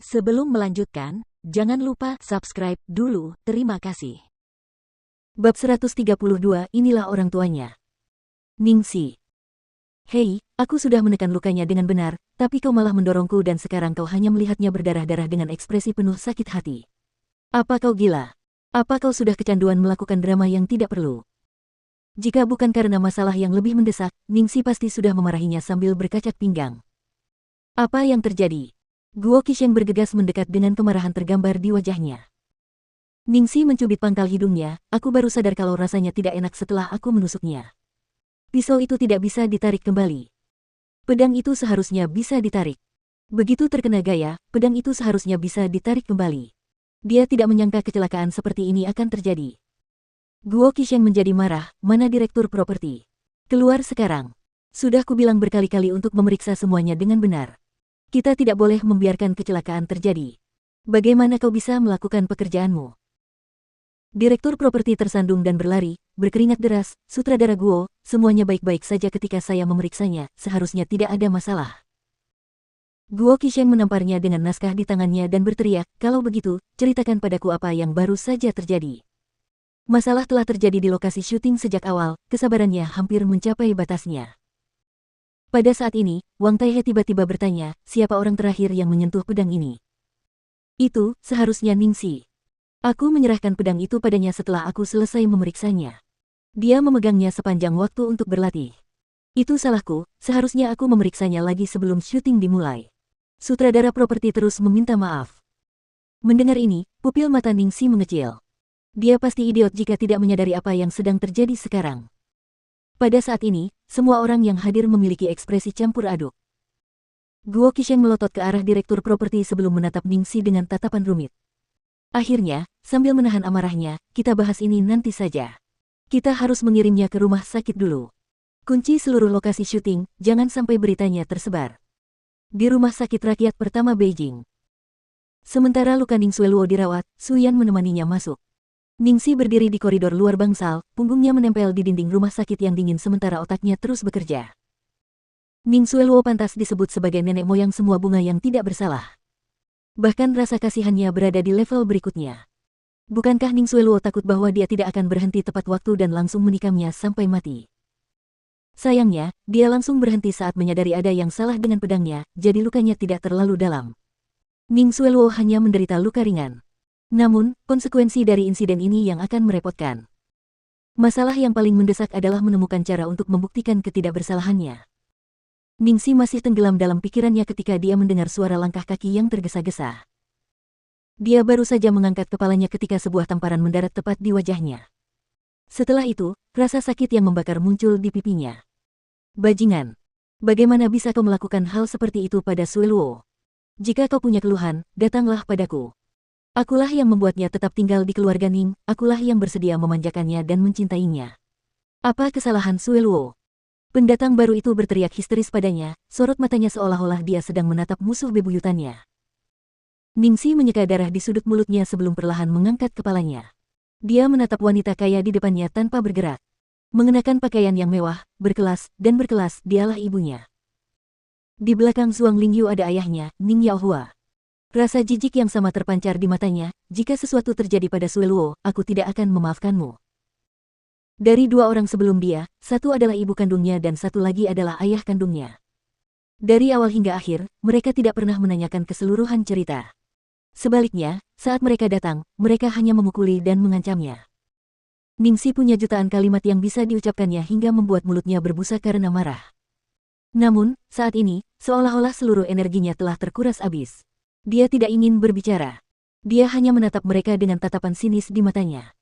Sebelum melanjutkan, jangan lupa subscribe dulu, terima kasih. Bab 132, inilah orang tuanya. Ningxi. Hei, aku sudah menekan lukanya dengan benar, tapi kau malah mendorongku dan sekarang kau hanya melihatnya berdarah-darah dengan ekspresi penuh sakit hati. Apa kau gila? Apa kau sudah kecanduan melakukan drama yang tidak perlu? Jika bukan karena masalah yang lebih mendesak, Ningxi pasti sudah memarahinya sambil berkacak pinggang. Apa yang terjadi? Guo Qisheng bergegas mendekat dengan kemarahan tergambar di wajahnya. Ningxi mencubit pangkal hidungnya, aku baru sadar kalau rasanya tidak enak setelah aku menusuknya. Pisau itu tidak bisa ditarik kembali. Pedang itu seharusnya bisa ditarik. Begitu terkena gaya, pedang itu seharusnya bisa ditarik kembali. Dia tidak menyangka kecelakaan seperti ini akan terjadi. Guo Qisheng menjadi marah, mana direktur properti? Keluar sekarang. Sudah kubilang berkali-kali untuk memeriksa semuanya dengan benar. Kita tidak boleh membiarkan kecelakaan terjadi. Bagaimana kau bisa melakukan pekerjaanmu? Direktur properti tersandung dan berlari, berkeringat deras, sutradara Guo, semuanya baik-baik saja ketika saya memeriksanya, seharusnya tidak ada masalah. Guo Qisheng menamparnya dengan naskah di tangannya dan berteriak, kalau begitu, ceritakan padaku apa yang baru saja terjadi. Masalah telah terjadi di lokasi syuting sejak awal, kesabarannya hampir mencapai batasnya. Pada saat ini, Wang Taihe tiba-tiba bertanya, siapa orang terakhir yang menyentuh pedang ini? Itu, seharusnya Ningxi. Aku menyerahkan pedang itu padanya setelah aku selesai memeriksanya. Dia memegangnya sepanjang waktu untuk berlatih. Itu salahku, seharusnya aku memeriksanya lagi sebelum syuting dimulai. Sutradara properti terus meminta maaf. Mendengar ini, pupil mata Ningxi mengecil. Dia pasti idiot jika tidak menyadari apa yang sedang terjadi sekarang. Pada saat ini, semua orang yang hadir memiliki ekspresi campur aduk. Guo Qisheng melotot ke arah direktur properti sebelum menatap Ningxi dengan tatapan rumit. Akhirnya, sambil menahan amarahnya, kita bahas ini nanti saja. Kita harus mengirimnya ke rumah sakit dulu. Kunci seluruh lokasi syuting, jangan sampai beritanya tersebar. Di rumah sakit rakyat pertama Beijing. Sementara luka Ning Xueluo dirawat, Su Yan menemaninya masuk. Ningxi berdiri di koridor luar bangsal, punggungnya menempel di dinding rumah sakit yang dingin sementara otaknya terus bekerja. Ning Xueluo pantas disebut sebagai nenek moyang semua bunga yang tidak bersalah. Bahkan rasa kasihannya berada di level berikutnya. Bukankah Ning Xueluo takut bahwa dia tidak akan berhenti tepat waktu dan langsung menikamnya sampai mati? Sayangnya, dia langsung berhenti saat menyadari ada yang salah dengan pedangnya, jadi lukanya tidak terlalu dalam. Ning Xueluo hanya menderita luka ringan. Namun, konsekuensi dari insiden ini yang akan merepotkan. Masalah yang paling mendesak adalah menemukan cara untuk membuktikan ketidakbersalahannya. Ningxi masih tenggelam dalam pikirannya ketika dia mendengar suara langkah kaki yang tergesa-gesa. Dia baru saja mengangkat kepalanya ketika sebuah tamparan mendarat tepat di wajahnya. Setelah itu, rasa sakit yang membakar muncul di pipinya. Bajingan! Bagaimana bisa kau melakukan hal seperti itu pada Xueluo? Jika kau punya keluhan, datanglah padaku. Akulah yang membuatnya tetap tinggal di keluarga Ning, akulah yang bersedia memanjakannya dan mencintainya. Apa kesalahan Xueluo? Pendatang baru itu berteriak histeris padanya, sorot matanya seolah-olah dia sedang menatap musuh bebuyutannya. Ningxi menyeka darah di sudut mulutnya sebelum perlahan mengangkat kepalanya. Dia menatap wanita kaya di depannya tanpa bergerak. Mengenakan pakaian yang mewah, berkelas, dialah ibunya. Di belakang Zhuang Lingyu ada ayahnya, Ning Yaohua. Rasa jijik yang sama terpancar di matanya, jika sesuatu terjadi pada Xueluo, aku tidak akan memaafkanmu. Dari dua orang sebelum dia, satu adalah ibu kandungnya dan satu lagi adalah ayah kandungnya. Dari awal hingga akhir, mereka tidak pernah menanyakan keseluruhan cerita. Sebaliknya, saat mereka datang, mereka hanya memukuli dan mengancamnya. Ningxi punya jutaan kalimat yang bisa diucapkannya hingga membuat mulutnya berbusa karena marah. Namun, saat ini, seolah-olah seluruh energinya telah terkuras habis. Dia tidak ingin berbicara. Dia hanya menatap mereka dengan tatapan sinis di matanya.